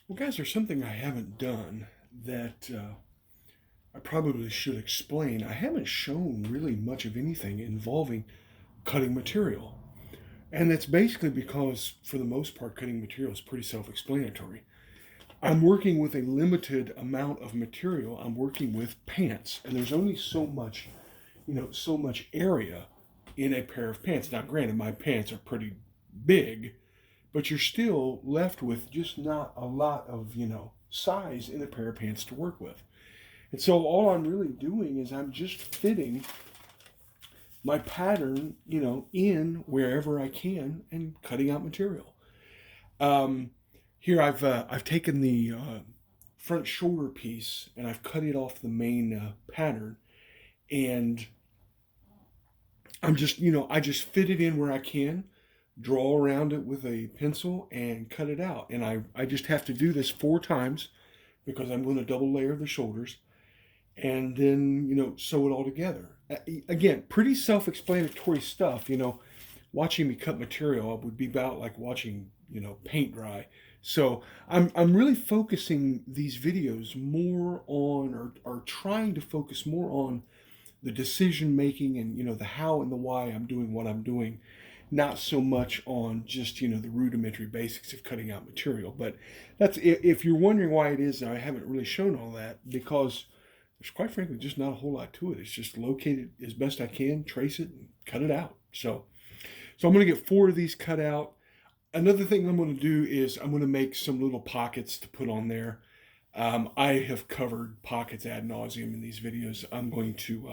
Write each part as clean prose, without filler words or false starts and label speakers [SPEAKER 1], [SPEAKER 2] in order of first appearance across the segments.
[SPEAKER 1] Well, guys, there's something I haven't done that I probably should explain. I haven't shown really much of anything involving cutting material. And that's basically because, for the most part, cutting material is pretty self explanatory. I'm working with a limited amount of material. I'm working with pants, and there's only so much area in a pair of pants. Now, granted, my pants are pretty big, but you're still left with just not a lot of, size in a pair of pants to work with. And so all I'm really doing is I'm just fitting my pattern, in wherever I can and cutting out material. Um, Here I've taken the front shoulder piece and I've cut it off the main pattern, and I just fit it in where I can, draw around it with a pencil and cut it out. And I just have to do this 4 times because I'm going to double layer the shoulders and then, sew it all together. Again, pretty self explanatory stuff. Watching me cut material would be about like watching, paint dry. So I'm really focusing these videos more on, or trying to focus more on the decision making and, the how and the why I'm doing what I'm doing, not so much on just, the rudimentary basics of cutting out material. But that's, if you're wondering why it is that I haven't really shown all that, because there's quite frankly just not a whole lot to it. It's just locate it as best I can, trace it, and cut it out. So I'm going to get 4 of these cut out. Another thing I'm going to do is I'm going to make some little pockets to put on there. I have covered pockets ad nauseum in these videos. I'm going to,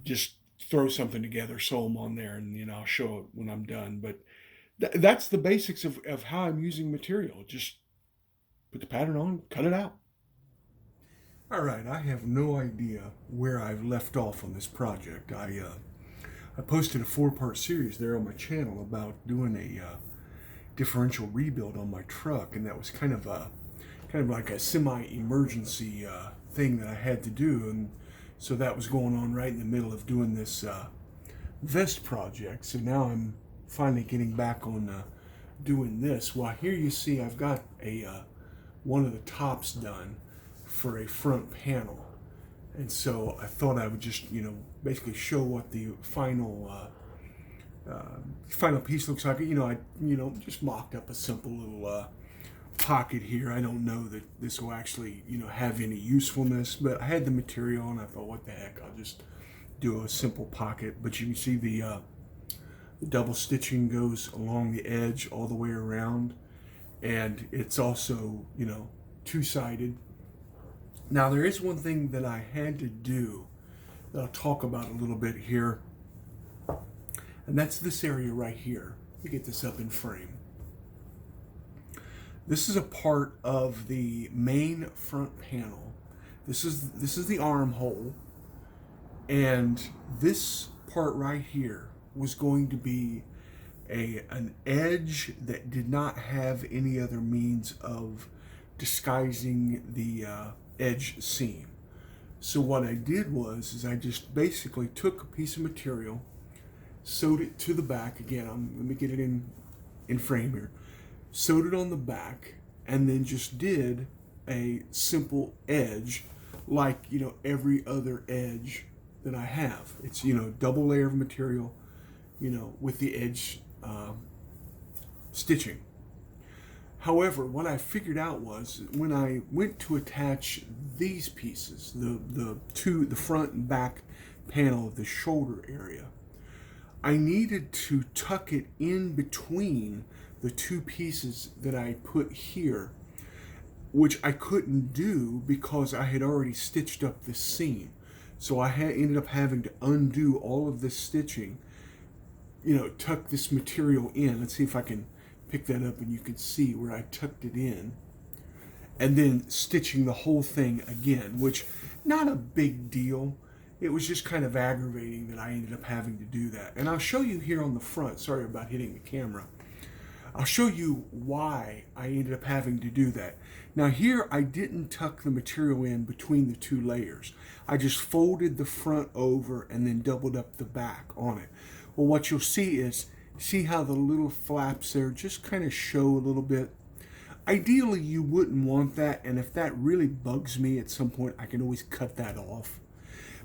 [SPEAKER 1] just throw something together, sew them on there, and, I'll show it when I'm done. But that's the basics of how I'm using material. Just put the pattern on, cut it out. All right, I have no idea where I've left off on this project. I posted a 4-part series there on my channel about doing a differential rebuild on my truck, and that was kind of like a semi-emergency thing that I had to do, and so that was going on right in the middle of doing this vest project. So now I'm finally getting back on doing this. Well, here you see I've got a one of the tops done for a front panel, and so I thought I would just basically show what the final piece looks like. I just mocked up a simple little pocket here. I don't know that this will actually have any usefulness, but I had the material and I thought, what the heck, I'll just do a simple pocket. But you can see the double stitching goes along the edge all the way around, and it's also two-sided. Now there is one thing that I had to do that I'll talk about a little bit here, and that's this area right here. Let me get this up in frame. This is a part of the main front panel. This is the armhole, and this part right here was going to be an edge that did not have any other means of disguising the edge seam. So what I did is I just basically took a piece of material, sewed it to the back. Again, let me get it in frame here. Sewed it on the back, and then just did a simple edge like every other edge that I have. It's double layer of material, with the edge stitching. However, what I figured out was when I went to attach these pieces, the front and back panel of the shoulder area, I needed to tuck it in between the 2 pieces that I put here, which I couldn't do because I had already stitched up this seam. So I ended up having to undo all of this stitching, tuck this material in. Let's see if I can pick that up and you can see where I tucked it in, and then stitching the whole thing again, which not a big deal. It was just kind of aggravating that I ended up having to do that. And I'll show you here on the front. Sorry about hitting the camera. I'll show you why I ended up having to do that. Now here I didn't tuck the material in between the 2 layers. I just folded the front over and then doubled up the back on it. Well, what you'll see is, see how the little flaps there just kind of show a little bit? Ideally, you wouldn't want that, and if that really bugs me at some point, I can always cut that off.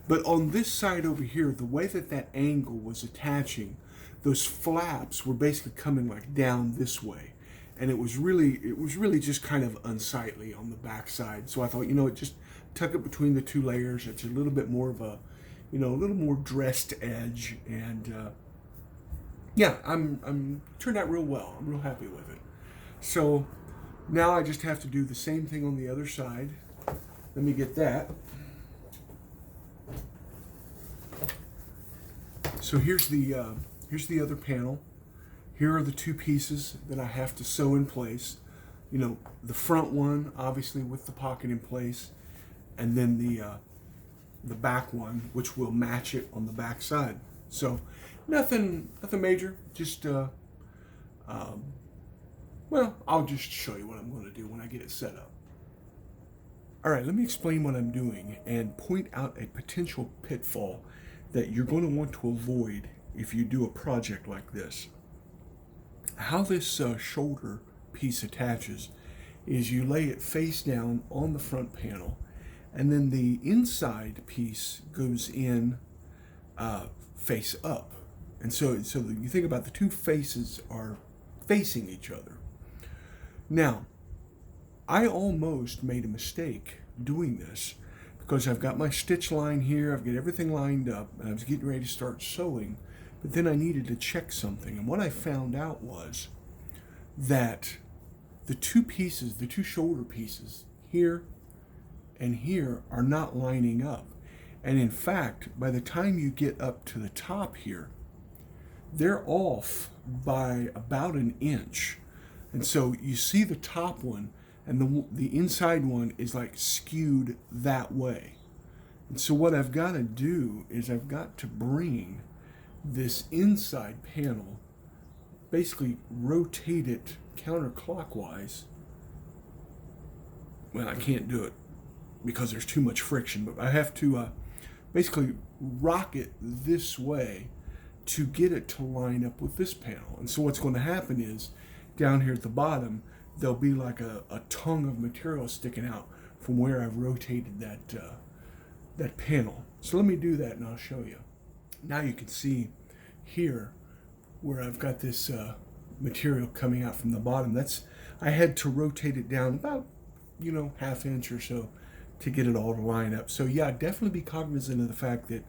[SPEAKER 1] But on this side over here, the way that that angle was attaching, those flaps were basically coming like down this way. And it was really just kind of unsightly on the back side. So I thought, just tuck it between the two layers. It's a little bit more of a, a little more dressed edge. And yeah, I'm turned out real well. I'm real happy with it. So now I just have to do the same thing on the other side. Let me get that. So here's the other panel. Here are the two pieces that I have to sew in place. The front one, obviously with the pocket in place, and then the back one, which will match it on the back side. So nothing major. Just I'll just show you what I'm going to do when I get it set up. All right, let me explain what I'm doing and point out a potential pitfall that you're going to want to avoid if you do a project like this. How this shoulder piece attaches is you lay it face down on the front panel, and then the inside piece goes in face up. And so you think about the two faces are facing each other. Now, I almost made a mistake doing this because I've got my stitch line here, I've got everything lined up, and I was getting ready to start sewing, but then I needed to check something. And what I found out was that the two pieces, the two shoulder pieces, here and here, are not lining up. And in fact, by the time you get up to the top here, they're off by about an inch. And so you see the top one, and the inside one is like skewed that way. And so what I've got to do is I've got to bring this inside panel, basically rotate it counterclockwise. Well, I can't do it because there's too much friction, but I have to basically rock it this way to get it to line up with this panel. And so what's going to happen is down here at the bottom, there'll be like a tongue of material sticking out from where I've rotated that panel. So let me do that and I'll show you. Now you can see here where I've got this material coming out from the bottom. I had to rotate it down about, half inch or so to get it all to line up. So yeah, definitely be cognizant of the fact that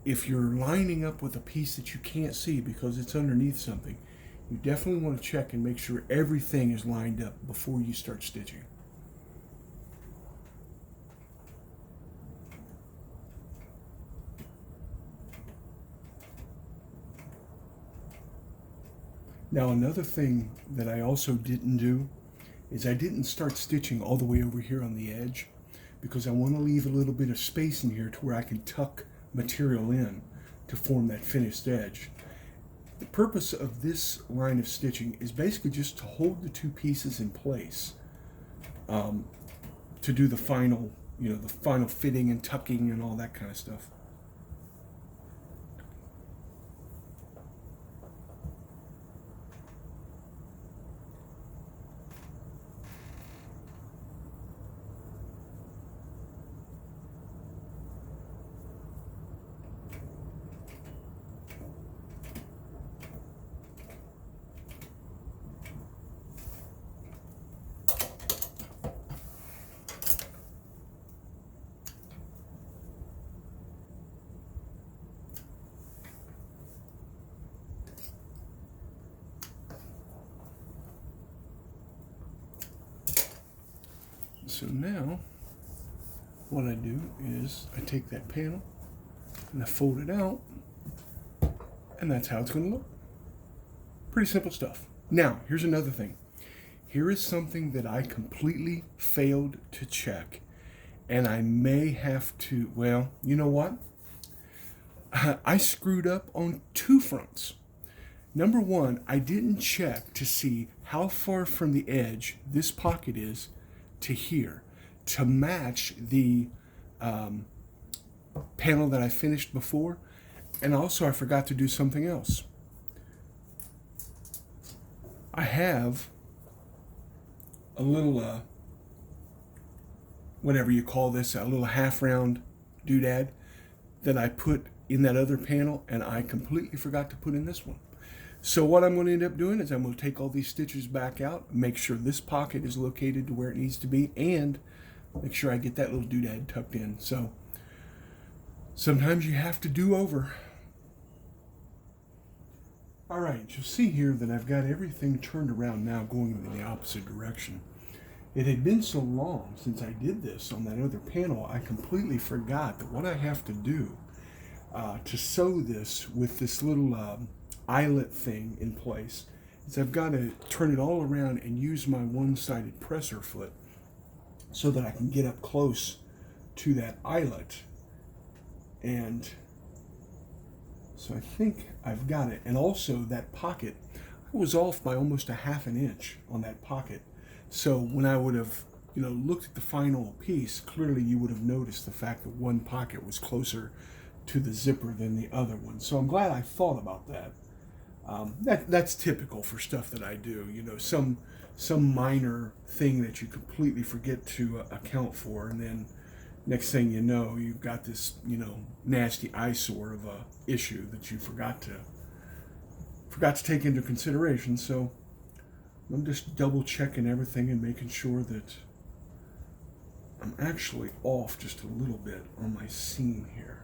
[SPEAKER 1] if you're lining up with a piece that you can't see because it's underneath something, you definitely want to check and make sure everything is lined up before you start stitching. Now another thing that I also didn't do is I didn't start stitching all the way over here on the edge because I want to leave a little bit of space in here to where I can tuck material in to form that finished edge. The purpose of this line of stitching is basically just to hold the two pieces in place to do the final, the final fitting and tucking and all that kind of stuff. So now what I do is I take that panel and I fold it out, and that's how it's going to look. Pretty simple stuff. Now, here's another thing. Here is something that I completely failed to check, and I may have to, well, you know what? I screwed up on two fronts. Number one, I didn't check to see how far from the edge this pocket is to here to match the panel that I finished before. And also I forgot to do something else. I have a little, whatever you call this, a little half round doodad that I put in that other panel, and I completely forgot to put in this one. So what I'm going to end up doing is I'm going to take all these stitches back out, make sure this pocket is located to where it needs to be, and make sure I get that little doodad tucked in. So sometimes you have to do over. All right, you'll see here that I've got everything turned around now, going in the opposite direction. It had been so long since I did this on that other panel, I completely forgot that what I have to do to sew this with this little eyelet thing in place is I've got to turn it all around and use my one-sided presser foot so that I can get up close to that eyelet. And so I think I've got it. And also that pocket, I was off by almost a ½ inch on that pocket. So when I would have, looked at the final piece, clearly you would have noticed the fact that one pocket was closer to the zipper than the other one. So I'm glad I thought about that. That's typical for stuff that I do. Some minor thing that you completely forget to account for, and then next thing you know, you've got this, nasty eyesore of a issue that you forgot to take into consideration. So I'm just double checking everything and making sure that I'm actually off just a little bit on my seam here.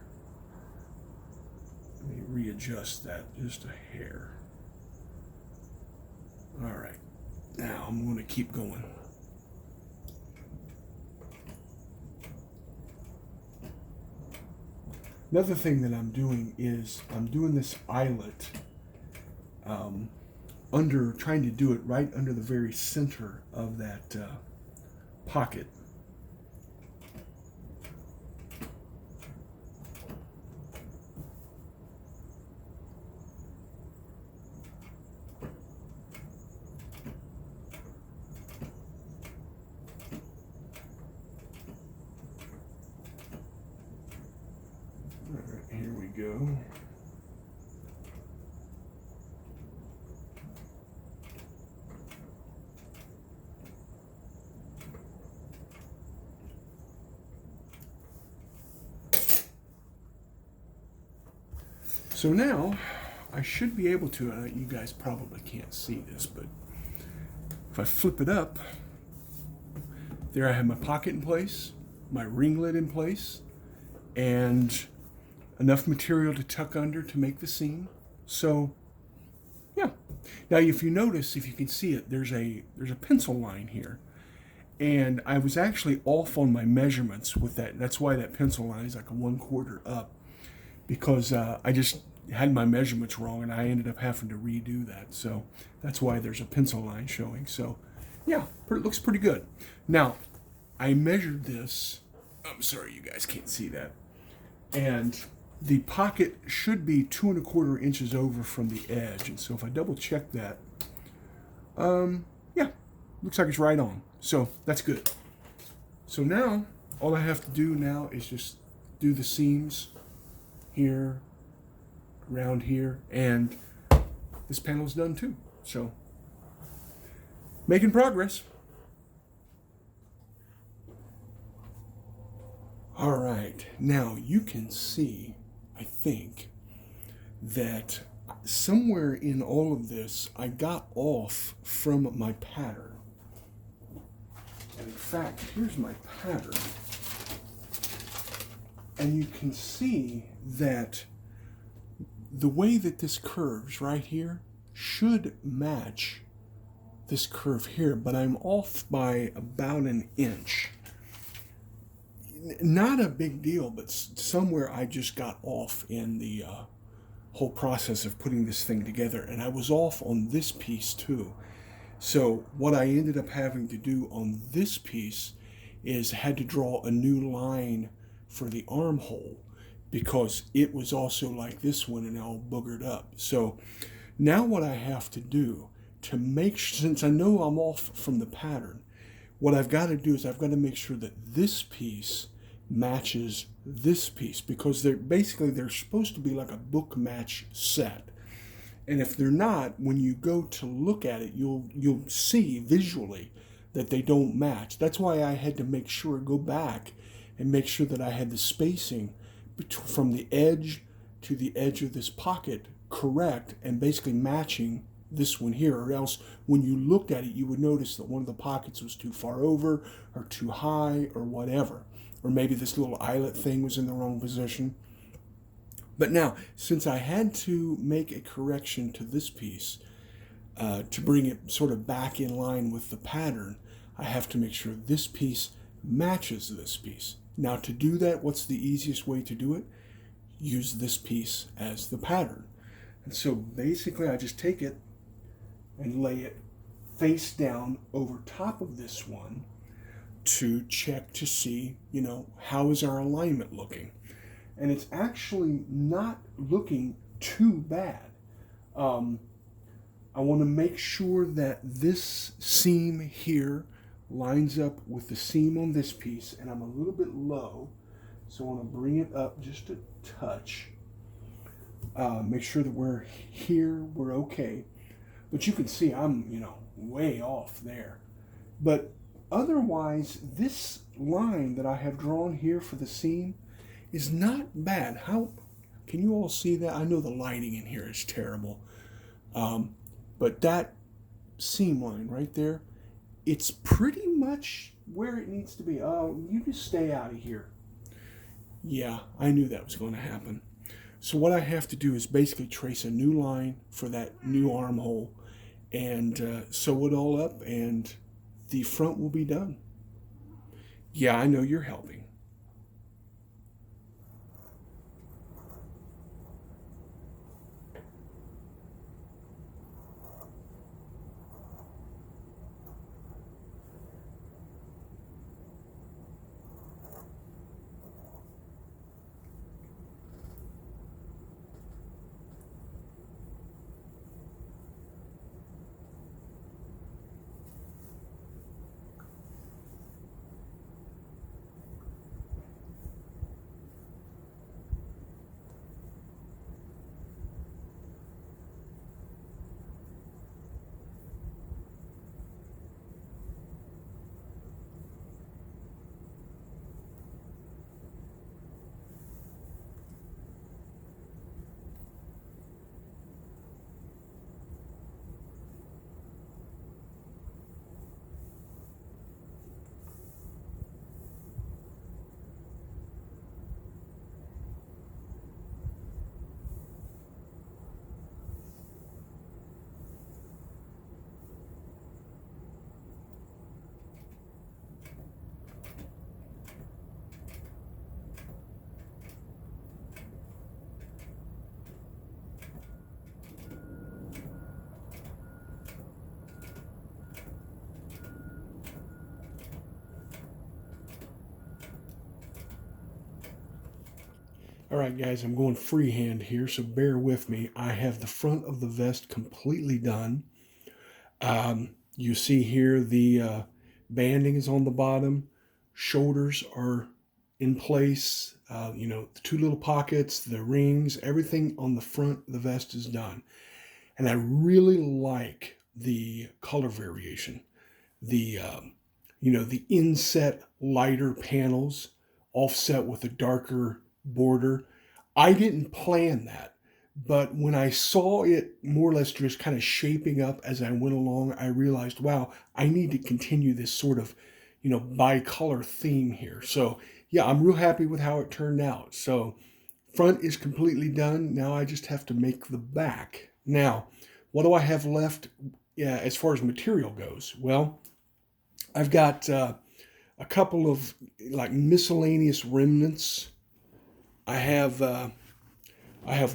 [SPEAKER 1] Let me readjust that just a hair. All right, now I'm going to keep going. Another thing that I'm doing is I'm doing this eyelet trying to do it right under the very center of that pocket. All right, here we go. So now I should be able to, you guys probably can't see this, but if I flip it up, there I have my pocket in place, my ringlet in place, and enough material to tuck under to make the seam. So yeah. Now if you notice, if you can see it, there's a pencil line here. And I was actually off on my measurements with that. That's why that pencil line is like a 1/4 up, because I just had my measurements wrong and I ended up having to redo that. So that's why there's a pencil line showing. So yeah, it looks pretty good. Now, I measured this. I'm sorry, you guys can't see that. And the pocket should be 2 1/4 inches over from the edge. And so if I double check that, yeah, looks like it's right on. So that's good. So now, all I have to do now is just do the seams here, around here, and this panel's done too. So, making progress. All right, now you can see, I think, that somewhere in all of this, I got off from my pattern. And in fact, here's my pattern. And you can see that the way that this curves right here should match this curve here, but I'm off by about 1 inch. Not a big deal, but somewhere I just got off in the whole process of putting this thing together, and I was off on this piece too. So what I ended up having to do on this piece is I had to draw a new line for the armhole, because it was also like this one and all boogered up. So now what I have to do to make sure, since I know I'm off from the pattern, what I've got to do is I've got to make sure that this piece matches this piece, because they're supposed to be like a book match set. And if they're not, when you go to look at it, you'll see visually that they don't match. That's why I had to go back and make sure that I had the spacing from the edge to the edge of this pocket correct and basically matching this one here, or else when you looked at it you would notice that one of the pockets was too far over or too high or whatever, or maybe this little eyelet thing was in the wrong position. But now, since I had to make a correction to this piece to bring it sort of back in line with the pattern, I have to make sure this piece matches this piece. Now, to do that, what's the easiest way to do it? Use this piece as the pattern. And so basically I just take it and lay it face down over top of this one to check to see, how is our alignment looking. And it's actually not looking too bad. I want to make sure that this seam here lines up with the seam on this piece, and I'm a little bit low, so I want to bring it up just a touch. Make sure that we're okay. But you can see I'm, way off there. But otherwise, this line that I have drawn here for the seam is not bad. How can you all see that? I know the lighting in here is terrible. But that seam line right there, it's pretty much where it needs to be. Oh, you just stay out of here. Yeah, I knew that was going to happen. So what I have to do is basically trace a new line for that new armhole and sew it all up, and the front will be done. Yeah, I know you're helping. All right, guys, I'm going freehand here, so bear with me. I have the front of the vest completely done. You see here the banding is on the bottom. Shoulders are in place. The two little pockets, the rings, everything on the front of the vest is done. And I really like the color variation. The inset lighter panels offset with a darker border. I didn't plan that, but when I saw it more or less just kind of shaping up as I went along, I realized, wow, I need to continue this sort of, bicolor theme here. So yeah, I'm real happy with how it turned out. So front is completely done. Now I just have to make the back. Now, what do I have left as far as material goes? Well, I've got a couple of like miscellaneous remnants. I have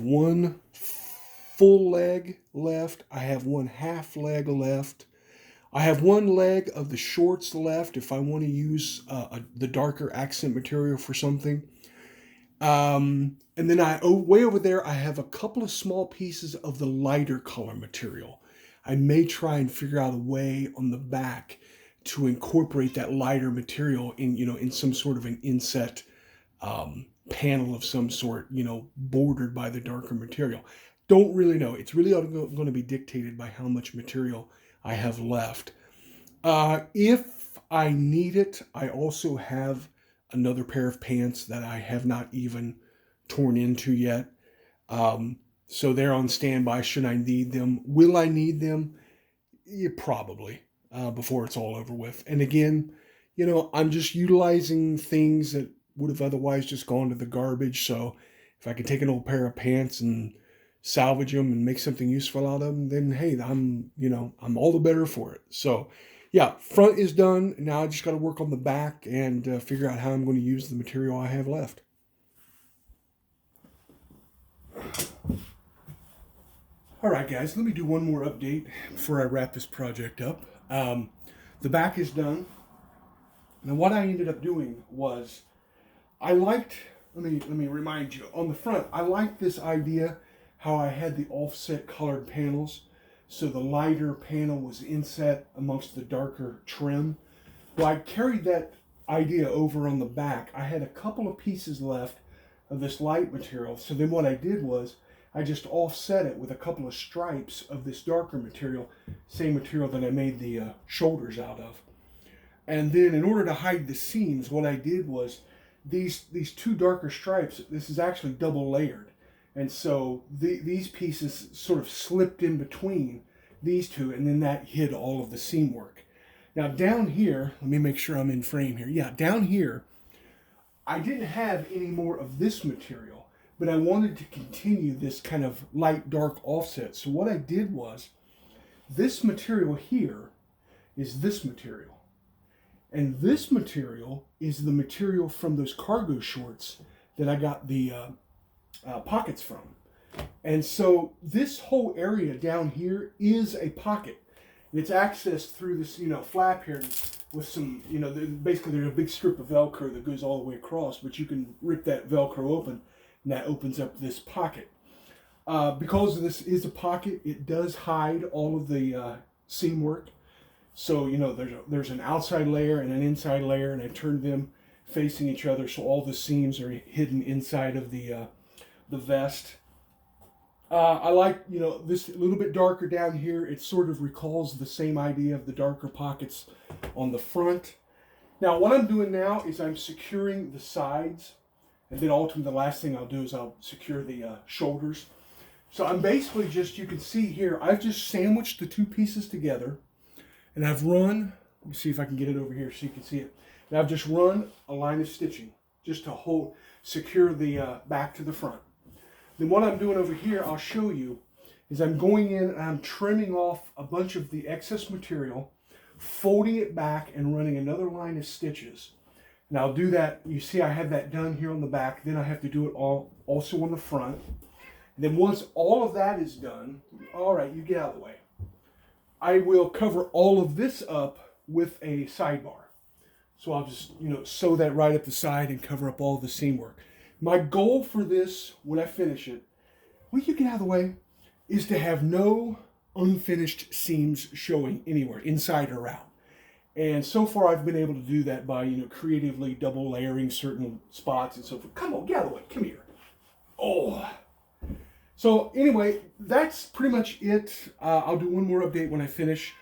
[SPEAKER 1] one full leg left. I have one half leg left. I have one leg of the shorts left if I want to use the darker accent material for something. And then way over there, I have a couple of small pieces of the lighter color material. I may try and figure out a way on the back to incorporate that lighter material in some sort of an inset panel of some sort, bordered by the darker material. Don't really know. It's really going to be dictated by how much material I have left. If I need it, I also have another pair of pants that I have not even torn into yet. So they're on standby should I need them. Will I need them? Yeah, probably before it's all over with. And again, I'm just utilizing things that would have otherwise just gone to the garbage. So if I can take an old pair of pants and salvage them and make something useful out of them, then hey, I'm all the better for it. So yeah, front is done. Now I just got to work on the back and figure out how I'm going to use the material I have left. All right, guys, let me do one more update before I wrap this project up. The back is done. Now, what I ended up doing was I liked, let me remind you, on the front, I liked this idea how I had the offset colored panels. So the lighter panel was inset amongst the darker trim. Well, I carried that idea over on the back. I had a couple of pieces left of this light material. So then what I did was I just offset it with a couple of stripes of this darker material, same material that I made the shoulders out of. And then in order to hide the seams, what I did was these two darker stripes, this is actually double layered. And so these pieces sort of slipped in between these two, and then that hid all of the seam work. Now down here, let me make sure I'm in frame here. Yeah, down here, I didn't have any more of this material, but I wanted to continue this kind of light dark offset. So what I did was, this material here is this material. And this material is the material from those cargo shorts that I got the pockets from. And so this whole area down here is a pocket. And it's accessed through this, flap here with some, basically there's a big strip of Velcro that goes all the way across, but you can rip that Velcro open and that opens up this pocket. Because this is a pocket, it does hide all of the seam work. So, there's an outside layer and an inside layer, and I turned them facing each other so all the seams are hidden inside of the vest. I like, this a little bit darker down here. It sort of recalls the same idea of the darker pockets on the front. Now, what I'm doing now is I'm securing the sides, and then ultimately the last thing I'll do is I'll secure the shoulders. So I'm basically just, you can see here, I've just sandwiched the two pieces together. And I've run, let me see if I can get it over here so you can see it. And I've just run a line of stitching just to secure the back to the front. Then what I'm doing over here, I'll show you, is I'm going in and I'm trimming off a bunch of the excess material, folding it back and running another line of stitches. And I'll do that, you see I have that done here on the back, then I have to do it all also on the front. And then once all of that is done, all right, you get out of the way. I will cover all of this up with a sidebar. So I'll just, sew that right up the side and cover up all the seam work. My goal for this, when I finish it, will you get out of the way, is to have no unfinished seams showing anywhere, inside or out. And so far I've been able to do that by, creatively double layering certain spots and so forth. Come on, get out of the way, come here. Oh. So anyway, that's pretty much it. I'll do one more update when I finish.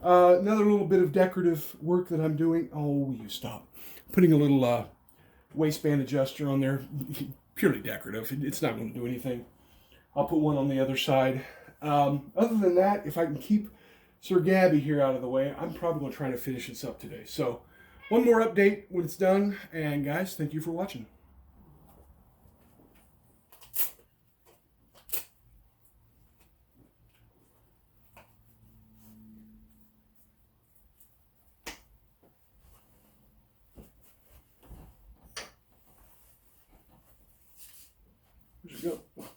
[SPEAKER 1] Another little bit of decorative work that I'm doing. Oh, you stop. Putting a little waistband adjuster on there. Purely decorative. It's not going to do anything. I'll put one on the other side. Other than that, if I can keep Sir Gabby here out of the way, I'm probably going to try to finish this up today. So one more update when it's done. And guys, thank you for watching. There you go.